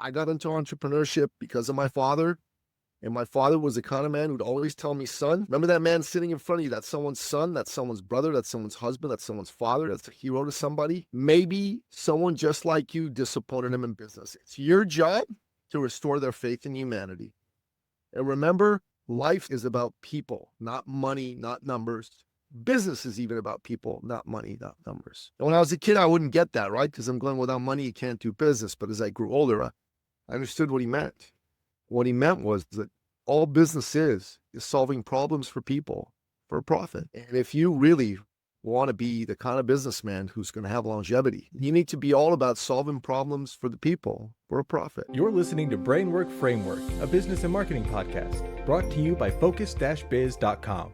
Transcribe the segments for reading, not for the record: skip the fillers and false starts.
I got into entrepreneurship because of my father. And my father was the kind of man who'd always tell me, son, remember that man sitting in front of you? That's someone's son, that's someone's brother, that's someone's husband, that's someone's father, that's a hero to somebody. Maybe someone just like you disappointed him in business. It's your job to restore their faith in humanity. And remember, life is about people, not money, not numbers. Business is even about people, not money, not numbers. And when I was a kid, I wouldn't get that, right? Because I'm going, without money, you can't do business. But as I grew older, I understood what he meant. What he meant was that all business is solving problems for people for a profit. And if you really want to be the kind of businessman who's going to have longevity, you need to be all about solving problems for the people for a profit. You're listening to Brainwork Framework, a business and marketing podcast brought to you by focus-biz.com.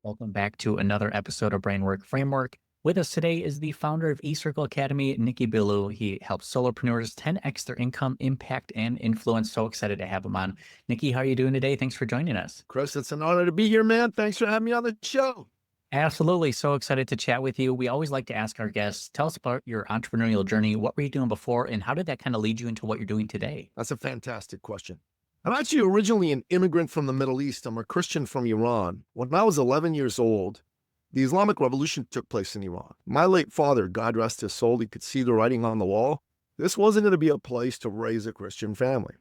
Welcome back to another episode of Brainwork Framework. With us today is the founder of eCircle Academy, Nicky Billou. He helps solopreneurs 10x their income, impact, and influence. So excited to have him on. Nicky, how are you doing today? Thanks for joining us. Chris, it's an honor to be here, man. Thanks for having me on the show. Absolutely. So excited to chat with you. We always like to ask our guests, tell us about your entrepreneurial journey. What were you doing before, and how did that kind of lead you into what you're doing today? That's a fantastic question. I'm actually originally an immigrant from the Middle East. I'm a Christian from Iran. When I was 11 years old, the Islamic Revolution took place in Iran. My late father, God rest his soul, he could see the writing on the wall. This wasn't going to be a place to raise a Christian family.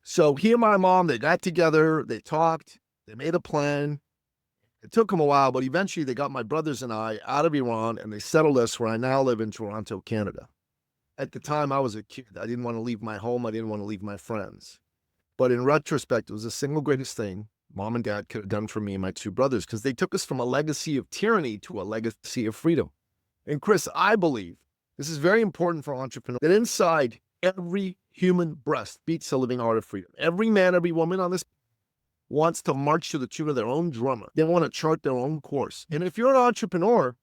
So he and my mom, they got together, they talked, they made a plan. It took them a while, but eventually they got my brothers and I out of Iran, and they settled us where I now live in Toronto, Canada. At the time, I was a kid. I didn't want to leave my home. I didn't want to leave my friends. But in retrospect, it was the single greatest thing Mom and Dad could have done for me and my two brothers, because they took us from a legacy of tyranny to a legacy of freedom. And Chris, I believe this is very important for entrepreneurs, that inside every human breast beats a living heart of freedom. Every man, every woman on this wants to march to the tune of their own drummer. They want to chart their own course. And if you're an entrepreneur,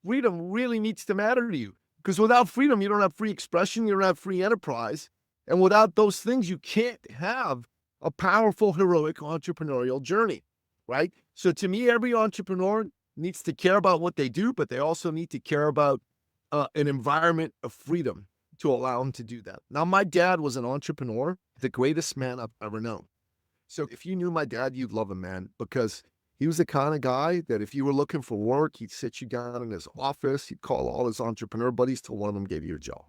freedom really needs to matter to you, because without freedom, you don't have free expression, you don't have free enterprise. And without those things, you can't have a powerful, heroic entrepreneurial journey, right? So to me, every entrepreneur needs to care about what they do, but they also need to care about an environment of freedom to allow them to do that. Now, my dad was an entrepreneur, the greatest man I've ever known. So if you knew my dad, you'd love him, man, because he was the kind of guy that if you were looking for work, he'd sit you down in his office, he'd call all his entrepreneur buddies till one of them gave you a job.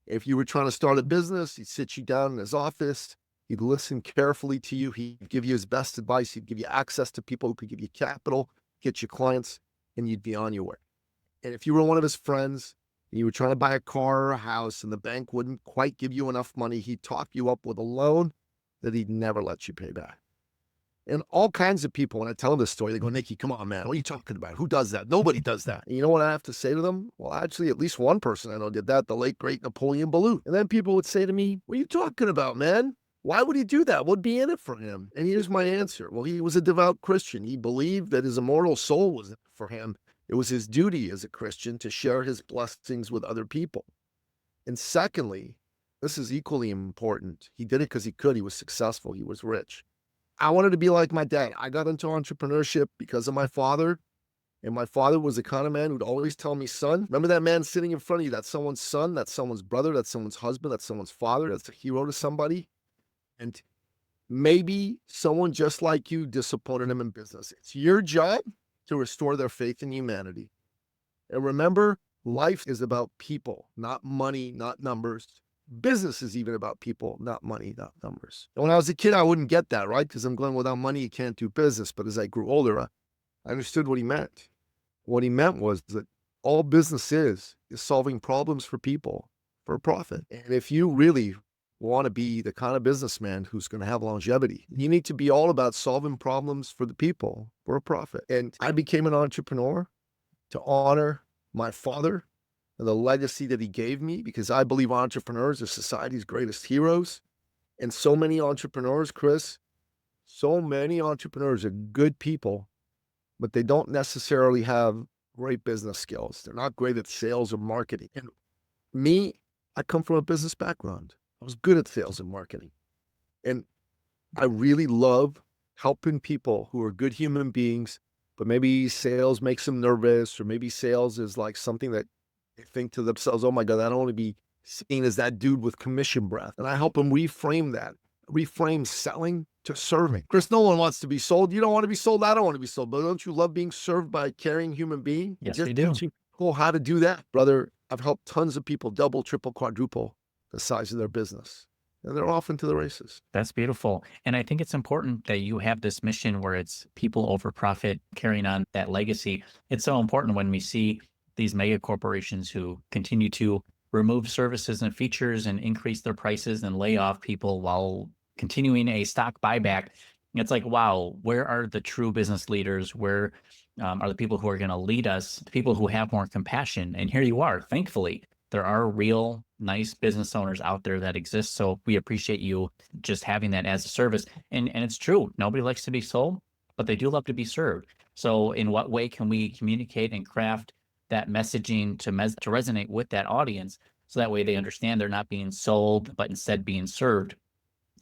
If you were trying to start a business, he'd sit you down in his office. He'd listen carefully to you. He'd give you his best advice. He'd give you access to people who could give you capital, get you clients, and you'd be on your way. And if you were one of his friends and you were trying to buy a car or a house and the bank wouldn't quite give you enough money, he'd talk you up with a loan that he'd never let you pay back. And all kinds of people, when I tell them this story, they go, Nicky, come on, man. What are you talking about? Who does that? Nobody does that. And you know what I have to say to them? Well, actually, at least one person I know did that, the late, great Napoleon Billou. And then people would say to me, what are you talking about, man? Why would he do that? What'd be in it for him? And here's my answer. Well, he was a devout Christian. He believed that his immortal soul was for him. It was his duty as a Christian to share his blessings with other people. And secondly, this is equally important. He did it because he could. He was successful. He was rich. I wanted to be like my dad. I got into entrepreneurship because of my father. And my father was the kind of man who'd always tell me, son, remember that man sitting in front of you? That's someone's son, that's someone's brother, that's someone's husband, that's someone's father, that's a hero to somebody. And maybe someone just like you disappointed him in business. It's your job to restore their faith in humanity. And remember, life is about people, not money, not numbers. Business is even about people, not money, not numbers. And when I was a kid, I wouldn't get that, right? Because I'm going, without money, you can't do business. But as I grew older, I understood what he meant. What he meant was that all business is solving problems for people for a profit. And if you really want to be the kind of businessman who's going to have longevity, you need to be all about solving problems for the people for a profit. And I became an entrepreneur to honor my father and the legacy that he gave me, because I believe entrepreneurs are society's greatest heroes. And so many entrepreneurs, Chris, so many entrepreneurs are good people, but they don't necessarily have great business skills. They're not great at sales or marketing. And me, I come from a business background. I was good at sales and marketing. And I really love helping people who are good human beings, but maybe sales makes them nervous, or maybe sales is like something that they think to themselves, oh my God, I don't want to be seen as that dude with commission breath. And I help them reframe selling to serving. Chris, no one wants to be sold. You don't want to be sold. I don't want to be sold. But don't you love being served by a caring human being? Yes, Just we do. teaching people how to do that. Brother, I've helped tons of people double, triple, quadruple the size of their business. And they're off into the races. That's beautiful. And I think it's important that you have this mission where it's people over profit, carrying on that legacy. It's so important when we see these mega corporations who continue to remove services and features and increase their prices and lay off people while continuing a stock buyback. It's like, wow, where are the true business leaders? Where are the people who are going to lead us, the people who have more compassion? And here you are, thankfully. There are real nice business owners out there that exist. So we appreciate you just having that as a service. And it's true. Nobody likes to be sold, but they do love to be served. So in what way can we communicate and craft that messaging to resonate with that audience? So that way they understand they're not being sold, but instead being served.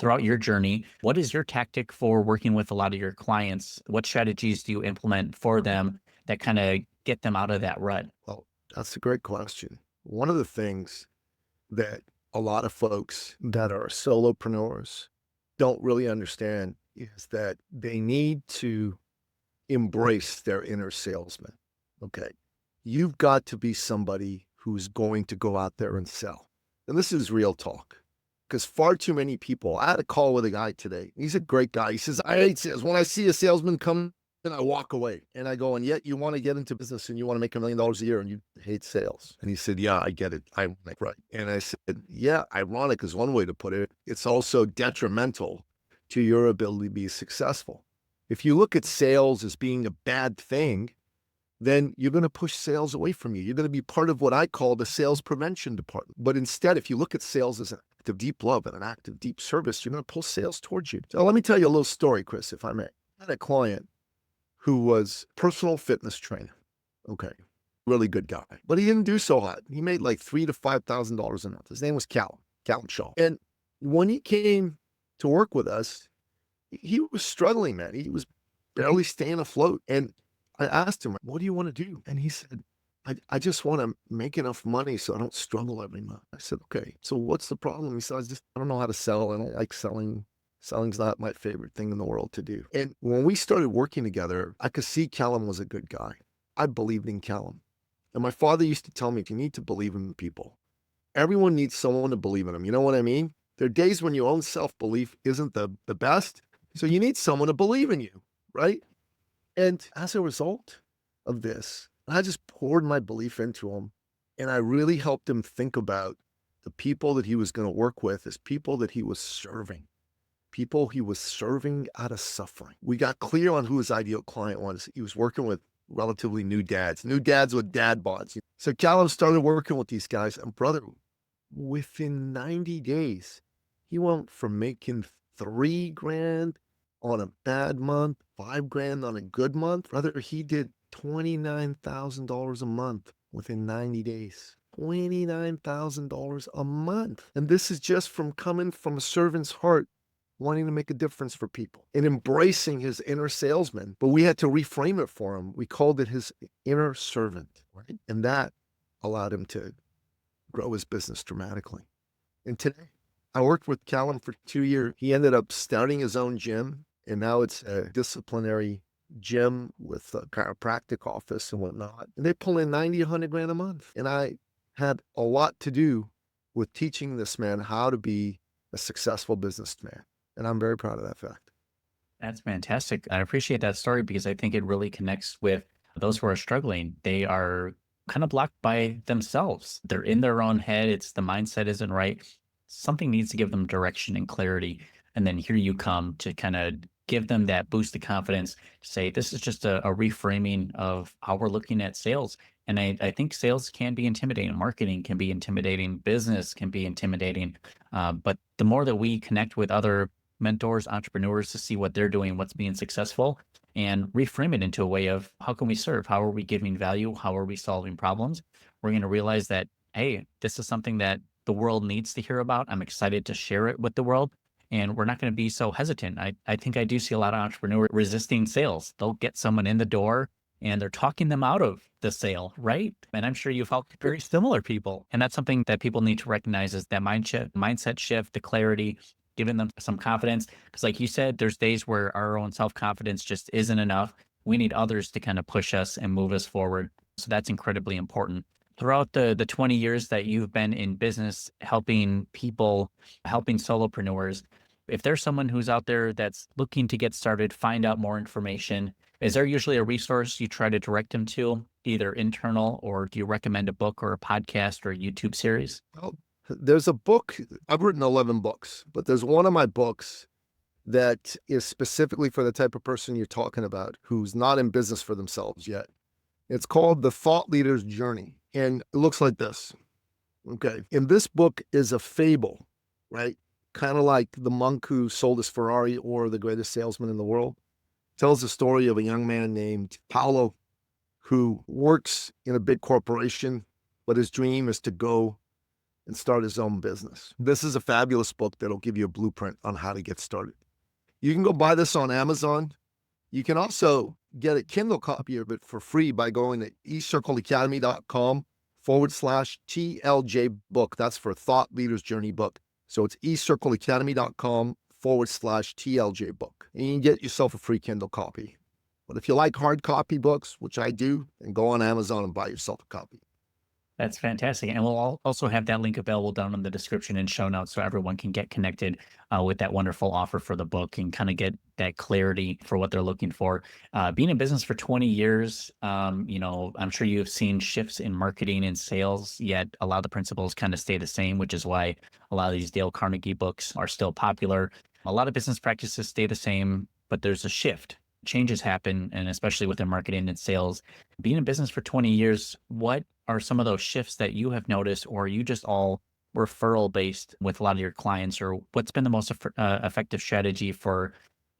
Throughout your journey, what is your tactic for working with a lot of your clients? What strategies do you implement for them that kind of get them out of that rut? Well, that's a great question. One of the things that a lot of folks that are solopreneurs don't really understand is that they need to embrace their inner salesman. Okay. You've got to be somebody who's going to go out there and sell. And this is real talk. Because far too many people, I had a call with a guy today. He's a great guy. He says, I hate sales. When I see a salesman come, and I walk away. And I go, and yet you want to get into business and you want to make $1 million a year and you hate sales. And he said, yeah, I get it. Ironic, right? And I said, yeah, ironic is one way to put it. It's also detrimental to your ability to be successful. If you look at sales as being a bad thing, then you're going to push sales away from you. You're going to be part of what I call the sales prevention department. But instead, if you look at sales as an act of deep love and an act of deep service, you're going to pull sales towards you. So let me tell you a little story, Chris, if I may. I had a client who was personal fitness trainer. Okay. Really good guy. But he didn't do so hot. He made like $3,000 to $5,000 a month. His name was Callum Shaw. And when he came to work with us, he was struggling, man. He was barely staying afloat. And I asked him, what do you want to do? And he said, I just want to make enough money so I don't struggle every month. I said, okay, so what's the problem? He said, I don't know how to sell. And I like selling. Selling's not my favorite thing in the world to do. And when we started working together, I could see Callum was a good guy. I believed in Callum. And my father used to tell me, you need to believe in people. Everyone needs someone to believe in them. You know what I mean? There are days when your own self-belief isn't the best. So you need someone to believe in you, right? And as a result of this, I just poured my belief into him. And I really helped him think about the people that he was going to work with as people that he was serving. People he was serving out of suffering. We got clear on who his ideal client was. He was working with relatively new dads with dad bods. So Callum started working with these guys. And brother, within 90 days, he went from making $3,000 on a bad month, $5,000 on a good month. Brother, he did $29,000 a month within 90 days. $29,000 a month. And this is just from coming from a servant's heart, wanting to make a difference for people and embracing his inner salesman. But we had to reframe it for him. We called it his inner servant, right? And that allowed him to grow his business dramatically. And today, I worked with Callum for 2 years. He ended up starting his own gym, and now it's a disciplinary gym with a chiropractic office and whatnot. And they pull in $90,000, $100,000 a month. And I had a lot to do with teaching this man how to be a successful businessman. And I'm very proud of that fact. That's fantastic. I appreciate that story because I think it really connects with those who are struggling. They are kind of blocked by themselves. They're in their own head. It's the mindset isn't right. Something needs to give them direction and clarity. And then here you come to kind of give them that boost of confidence to say, this is just a reframing of how we're looking at sales. And I think sales can be intimidating. Marketing can be intimidating. Business can be intimidating. But the more that we connect with other mentors, entrepreneurs to see what they're doing, what's being successful, and reframe it into a way of how can we serve? How are we giving value? How are we solving problems? We're going to realize that, hey, this is something that the world needs to hear about. I'm excited to share it with the world. And we're not going to be so hesitant. I think I do see a lot of entrepreneurs resisting sales. They'll get someone in the door and they're talking them out of the sale, right? And I'm sure you've helped very similar people. And that's something that people need to recognize is that mindset shift, the clarity, giving them some confidence. Because like you said, there's days where our own self-confidence just isn't enough. We need others to kind of push us and move us forward. So that's incredibly important. Throughout the 20 years that you've been in business, helping people, helping solopreneurs, if there's someone who's out there that's looking to get started, find out more information, is there usually a resource you try to direct them to, either internal, or do you recommend a book or a podcast or a YouTube series? Well, there's a book. I've written 11 books, but there's one of my books that is specifically for the type of person you're talking about who's not in business for themselves yet. It's called The Thought Leader's Journey. And it looks like this. Okay. And this book is a fable, right? Kind of like the monk who sold his Ferrari or the greatest salesman in the world. Tells the story of a young man named Paolo who works in a big corporation, but his dream is to go and start his own business. This is a fabulous book that'll give you a blueprint on how to get started. You can go buy this on Amazon. You can also get a Kindle copy of it for free by going to eCircleacademy.com/TLJ book. That's for Thought Leader's Journey book. So it's eCircleacademy.com/TLJ book. And you can get yourself a free Kindle copy. But if you like hard copy books, which I do, then go on Amazon and buy yourself a copy. That's fantastic. And we'll also have that link available down in the description and show notes so everyone can get connected with that wonderful offer for the book and kind of get that clarity for what they're looking for. Being in business for 20 years, I'm sure you've seen shifts in marketing and sales, yet a lot of the principles kind of stay the same, which is why a lot of these Dale Carnegie books are still popular. A lot of business practices stay the same, but there's a shift. Changes happen, and especially within marketing and sales. Being in business for 20 years, what are some of those shifts that you have noticed, or are you just all referral based with a lot of your clients, or what's been the most effective strategy for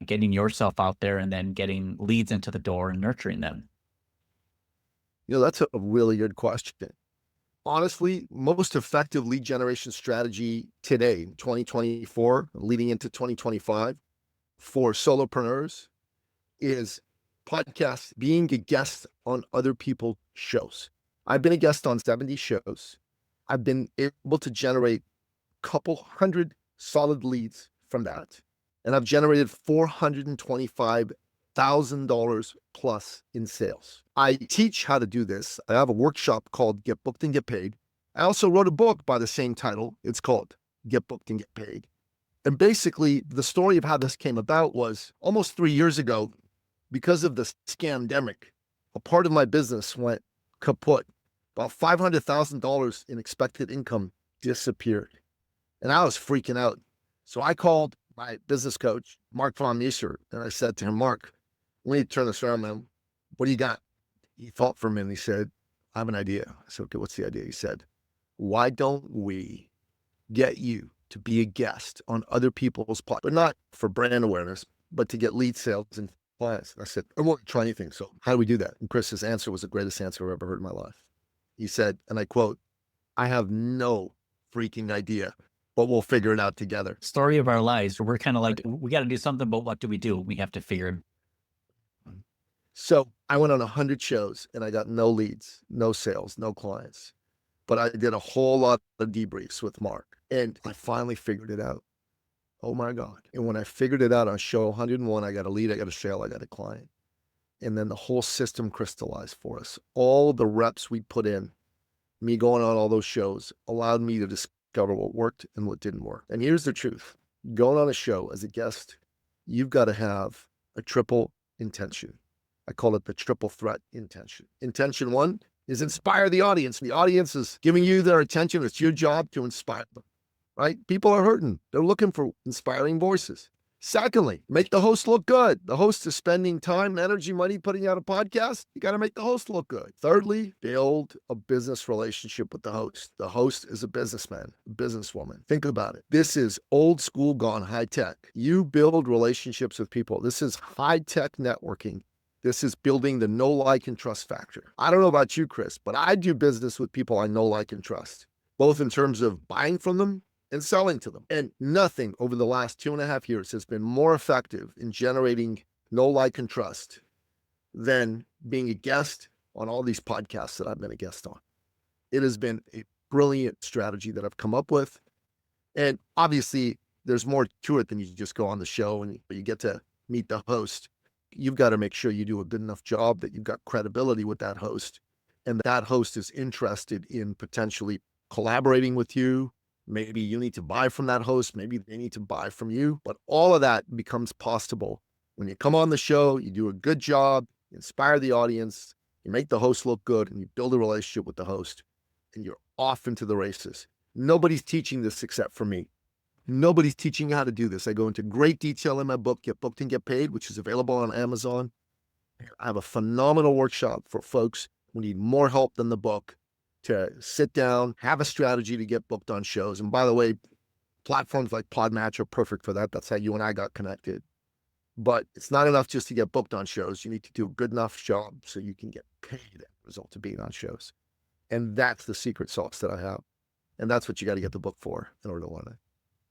getting yourself out there and then getting leads into the door and nurturing them? That's a really good question. Honestly, most effective lead generation strategy today, 2024, leading into 2025 for solopreneurs is podcasts, being a guest on other people's shows. I've been a guest on 70 shows. I've been able to generate a couple hundred solid leads from that. And I've generated $425,000 plus in sales. I teach how to do this. I have a workshop called Get Booked and Get Paid. I also wrote a book by the same title. It's called Get Booked and Get Paid. And basically, the story of how this came about was almost 3 years ago, because of the scamdemic, a part of my business went kaput. About $500,000 in expected income disappeared. And I was freaking out. So I called my business coach, Mark von Nieser, and I said to him, Mark, we need to turn this around, man. What do you got? He thought for a minute. He said, I have an idea. I said, okay, what's the idea? He said, why don't we get you to be a guest on other people's podcasts, but not for brand awareness, but to get lead sales and clients. I said, I won't try anything. So how do we do that? And Chris's answer was the greatest answer I've ever heard in my life. He said, and I quote, I have no freaking idea, but we'll figure it out together. Story of our lives. We're kind of like, we got to do something, but what do? We have to figure it. So I went on 100 shows and I got no leads, no sales, no clients. But I did a whole lot of debriefs with Mark and I finally figured it out. Oh my God. And when I figured it out on show 101, I got a lead, I got a sale, I got a client. And then the whole system crystallized for us. All the reps we put in, me going on all those shows, allowed me to discover what worked and what didn't work. And here's the truth. Going on a show as a guest, you've got to have a triple intention. I call it the triple threat intention. Intention one is inspire the audience. The audience is giving you their attention. It's your job to inspire them, right? People are hurting. They're looking for inspiring voices. Secondly, make the host look good. The host is spending time, energy, money putting out a podcast. You got to make the host look good. Thirdly, build a business relationship with the host. The host is a businessman, a businesswoman. Think about it. This is old school gone high tech. You build relationships with people. This is high tech networking. This is building the know, like, and trust factor. I don't know about you, Chris, but I do business with people I know, like, and trust, both in terms of buying from them and selling to them. And nothing over the last 2.5 years has been more effective in generating know, like, and trust than being a guest on all these podcasts that I've been a guest on. It has been a brilliant strategy that I've come up with. And obviously, there's more to it than you just go on the show and you get to meet the host. You've got to make sure you do a good enough job that you've got credibility with that host, and that host is interested in potentially collaborating with you. Maybe you need to buy from that host. Maybe they need to buy from you. But all of that becomes possible when you come on the show, you do a good job, you inspire the audience, you make the host look good, and you build a relationship with the host, and you're off into the races. Nobody's teaching this except for me. Nobody's teaching you how to do this. I go into great detail in my book, Get Booked and Get Paid, which is available on Amazon. I have a phenomenal workshop for folks who need more help than the book to sit down, have a strategy to get booked on shows. And by the way, platforms like Podmatch are perfect for that. That's how you and I got connected. But it's not enough just to get booked on shows. You need to do a good enough job so you can get paid as a result of being on shows. And that's the secret sauce that I have. And that's what you got to get the book for in order to learn it.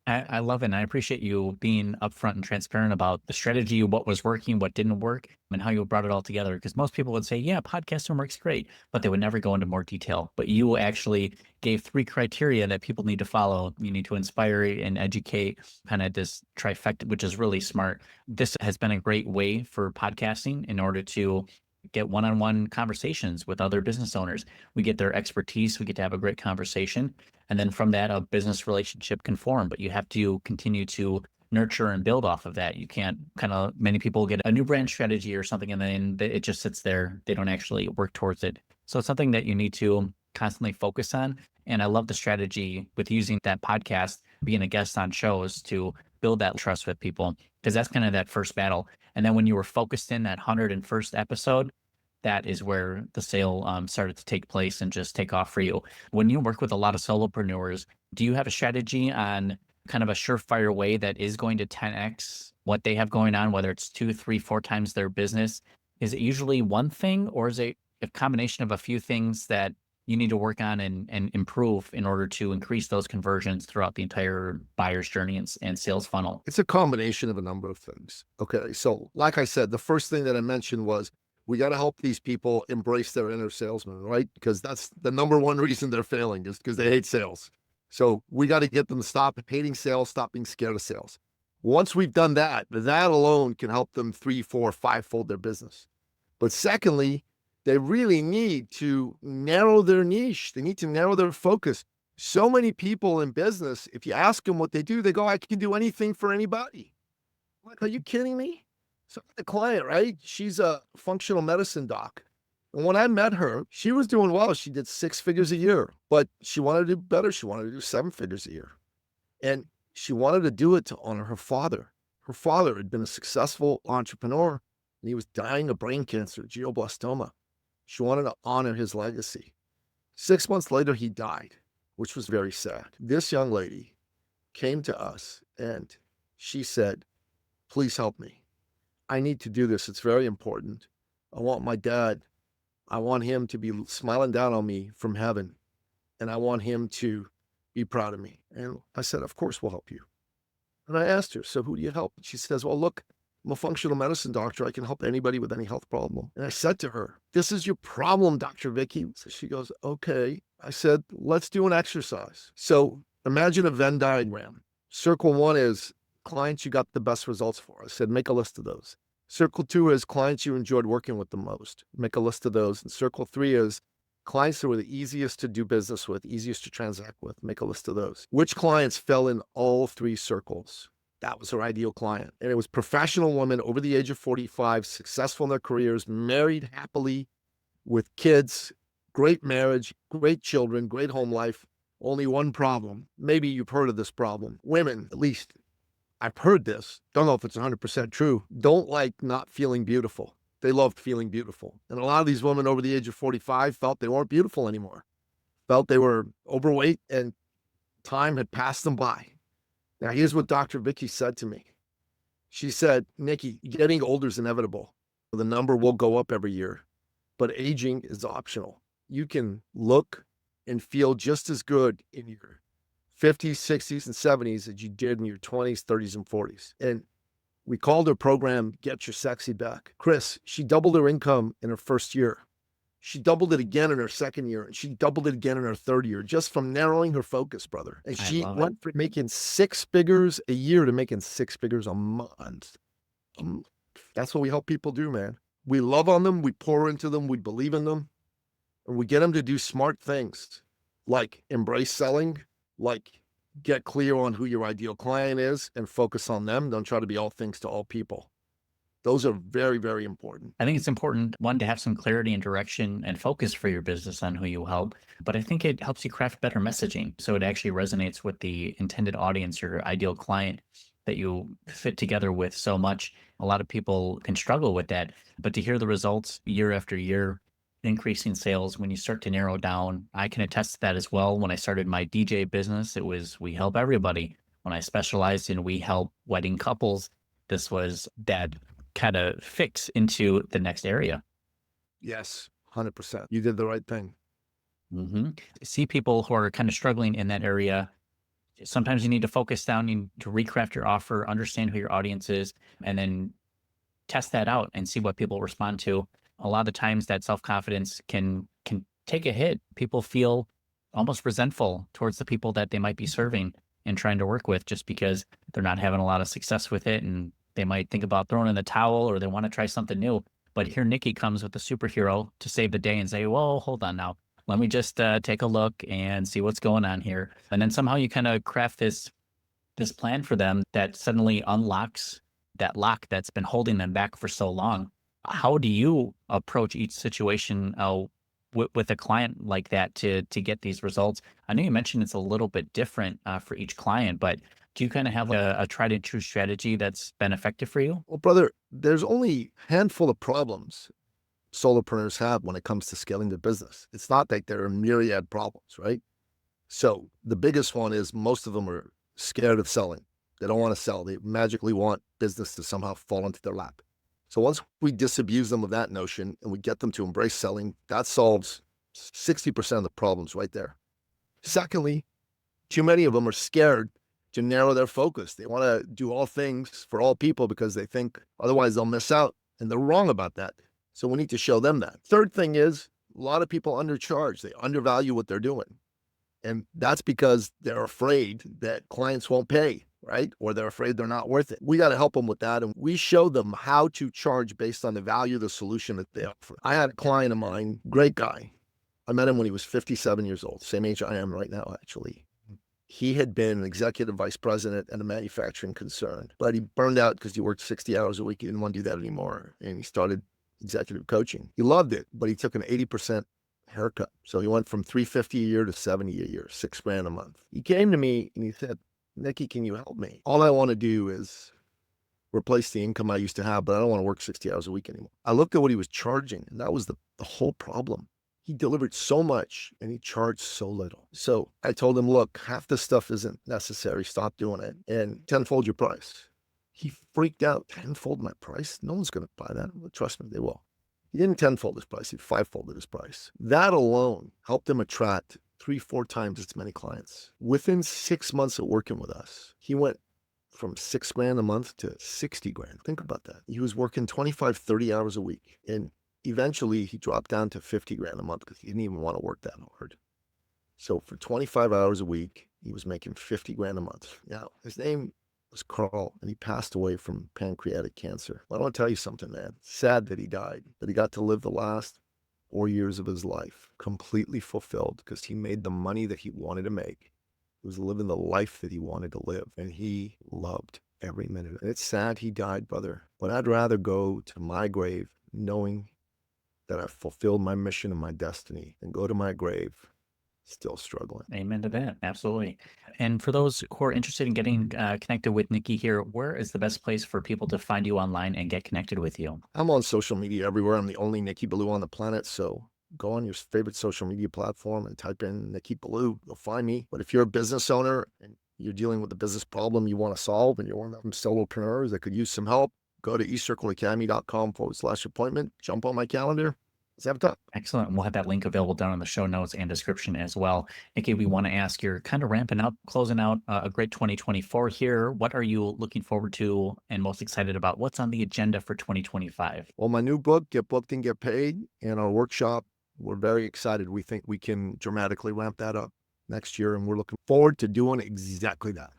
I love it. And I appreciate you being upfront and transparent about the strategy, what was working, what didn't work, and how you brought it all together. Because most people would say, yeah, podcasting works great, but they would never go into more detail. But you actually gave 3 criteria that people need to follow. You need to inspire and educate, kind of this trifecta, which is really smart. This has been a great way for podcasting in order to get one-on-one conversations with other business owners. We get their expertise. We get to have a great conversation. And then from that, a business relationship can form, but you have to continue to nurture and build off of that. You can't many people get a new brand strategy or something, and then it just sits there. They don't actually work towards it. So it's something that you need to constantly focus on. And I love the strategy with using that podcast, being a guest on shows to build that trust with people, because that's kind of that first battle. And then when you were focused in that 101st episode, that is where the sale started to take place and just take off for you. When you work with a lot of solopreneurs, do you have a strategy on kind of a surefire way that is going to 10x what they have going on, whether it's 2, 3, 4 times their business? Is it usually one thing, or is it a combination of a few things that you need to work on and improve in order to increase those conversions throughout the entire buyer's journey and sales funnel? It's a combination of a number of things. Okay. So like I said, the first thing that I mentioned was we got to help these people embrace their inner salesman, right? Because that's the number one reason they're failing, is because they hate sales. So we got to get them to stop hating sales, stop being scared of sales. Once we've done that, that alone can help them 3, 4, 5-fold their business. But secondly, they really need to narrow their niche. They need to narrow their focus. So many people in business, if you ask them what they do, they go, I can do anything for anybody. I'm like, are you kidding me? So the client, right? She's a functional medicine doc. And when I met her, she was doing well. She did 6 figures a year, but she wanted to do better. She wanted to do 7 figures a year. And she wanted to do it to honor her father. Her father had been a successful entrepreneur, and he was dying of brain cancer, glioblastoma. She wanted to honor his legacy. 6 months later, he died, which was very sad. This young lady came to us and she said, please help me. I need to do this. It's very important. I want my dad, I want him to be smiling down on me from heaven, and I want him to be proud of me. And I said, of course, we'll help you. And I asked her, so who do you help? She says, well, look, I'm a functional medicine doctor. I can help anybody with any health problem. And I said to her, this is your problem, Dr. Vicky. So she goes, okay. I said, let's do an exercise. So imagine a Venn diagram. Circle 1 is clients you got the best results for. I said, make a list of those. Circle 2 is clients you enjoyed working with the most. Make a list of those. And circle 3 is clients that were the easiest to do business with, easiest to transact with. Make a list of those. Which clients fell in all 3 circles? That was her ideal client. And it was professional women over the age of 45, successful in their careers, married happily with kids, great marriage, great children, great home life. Only one problem. Maybe you've heard of this problem. Women, at least I've heard this. Don't know if it's 100% true. Don't like not feeling beautiful. They loved feeling beautiful. And a lot of these women over the age of 45 felt they weren't beautiful anymore. Felt they were overweight and time had passed them by. Now, here's what Dr. Vicky said to me. She said, Nicky, getting older is inevitable. The number will go up every year, but aging is optional. You can look and feel just as good in your 50s, 60s, and 70s as you did in your 20s, 30s, and 40s. And We called her program Get Your Sexy Back. Chris, she doubled her income in her first year. She doubled it again in her second year, and she doubled it again in her third year, just from narrowing her focus, brother. And I she love it. went from making 6 figures a year to making 6 figures a month. That's what we help people do, man. We love on them, we pour into them, we believe in them, and we get them to do smart things like embrace selling, like get clear on who your ideal client is and focus on them. Don't try to be all things to all people. Those are very, very important. I think it's important, one, to have some clarity and direction and focus for your business on who you help. But I think it helps you craft better messaging, so it actually resonates with the intended audience, your ideal client that you fit together with so much. A lot of people can struggle with that, but to hear the results year after year, increasing sales, when you start to narrow down, I can attest to that as well. When I started my DJ business, it was we help everybody. When I specialized in we help wedding couples, this was that kind of fix into the next area. Yes, 100%. You did the right thing. See people who are kind of struggling in that area. Sometimes you need to focus down, you need to recraft your offer, understand who your audience is, and then test that out and see what people respond to. A lot of times that self-confidence can take a hit. People feel almost resentful towards the people that they might be serving and trying to work with, just because they're not having a lot of success with it, and they might think about throwing in the towel, or they want to try something new. But here Nicky comes with a superhero to save the day and say, whoa, hold on now. Let me just take a look and see what's going on here. And then somehow you kind of craft this plan for them that suddenly unlocks that lock that's been holding them back for so long. How do you approach each situation with a client like that to get these results? I know you mentioned it's a little bit different for each client, but do you kind of have a tried and true strategy that's been effective for you? Well, brother, there's only a handful of problems solopreneurs have when it comes to scaling their business. It's not like there are myriad problems, right? So the biggest one is most of them are scared of selling. They don't want to sell. They magically want business to somehow fall into their lap. So once we disabuse them of that notion and we get them to embrace selling, that solves 60% of the problems right there. Secondly, too many of them are scared to narrow their focus. They want to do all things for all people because they think otherwise they'll miss out, and they're wrong about that. So we need to show them that. Third thing is, a lot of people undercharge. They undervalue what they're doing. And that's because they're afraid that clients won't pay, right? Or they're afraid they're not worth it. We got to help them with that. And we show them how to charge based on the value of the solution that they offer. I had a client of mine, great guy. I met him when he was 57 years old, same age I am right now, actually. He had been an executive vice president at a manufacturing concern, but he burned out because he worked 60 hours a week. He didn't want to do that anymore. And he started executive coaching. He loved it, but he took an 80% haircut. So he went from $350 a year to $70 a year, $6,000 a month. He came to me and he said, Nicky, can you help me? All I want to do is replace the income I used to have, but I don't want to work 60 hours a week anymore. I looked at what he was charging, and that was the whole problem. He delivered so much and he charged so little. So I told him, look, half this stuff isn't necessary. Stop doing it and tenfold your price. He freaked out. Tenfold my price? No one's going to buy that. Well, trust me, they will. He didn't tenfold his price. He fivefolded his price. That alone helped him attract 3-4 times as many clients. Within 6 months of working with us, he went from $6,000 a month to $60,000. Think about that. He was working 25, 30 hours a week. And eventually he dropped down to $50,000 a month because he didn't even want to work that hard. So for 25 hours a week, he was making $50,000 a month. Now, his name was Carl, and he passed away from pancreatic cancer. I want to tell you something, man. Sad that he died, but he got to live the last 4 years of his life completely fulfilled because he made the money that he wanted to make. He was living the life that he wanted to live, and he loved every minute. And it's sad he died, brother, but I'd rather go to my grave knowing that I've fulfilled my mission and my destiny than go to my grave still struggling. Amen to that. Absolutely. And for those who are interested in getting connected with Nicky here, where is the best place for people to find you online and get connected with you? I'm on social media everywhere. I'm the only Nicky Billou on the planet. So go on your favorite social media platform and type in Nicky Billou. You'll find me. But if you're a business owner and you're dealing with a business problem you want to solve and you're one of them solopreneurs that could use some help, go to eCircleacademy.com/appointment, jump on my calendar. Let's have a talk. Excellent. We'll have that link available down in the show notes and description as well. Nikki, we want to ask, you're kind of ramping up, closing out a great 2024 here. What are you looking forward to and most excited about? What's on the agenda for 2025? Well, my new book, Get Booked and Get Paid, and our workshop, we're very excited. We think we can dramatically ramp that up next year, and we're looking forward to doing exactly that.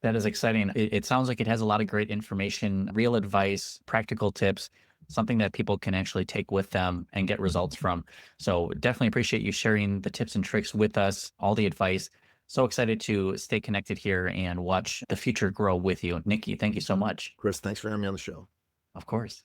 That is exciting. It sounds like it has a lot of great information, real advice, practical tips, something that people can actually take with them and get results from. So definitely appreciate you sharing the tips and tricks with us, all the advice. So excited to stay connected here and watch the future grow with you. Nikki, thank you so much. Chris, thanks for having me on the show. Of course.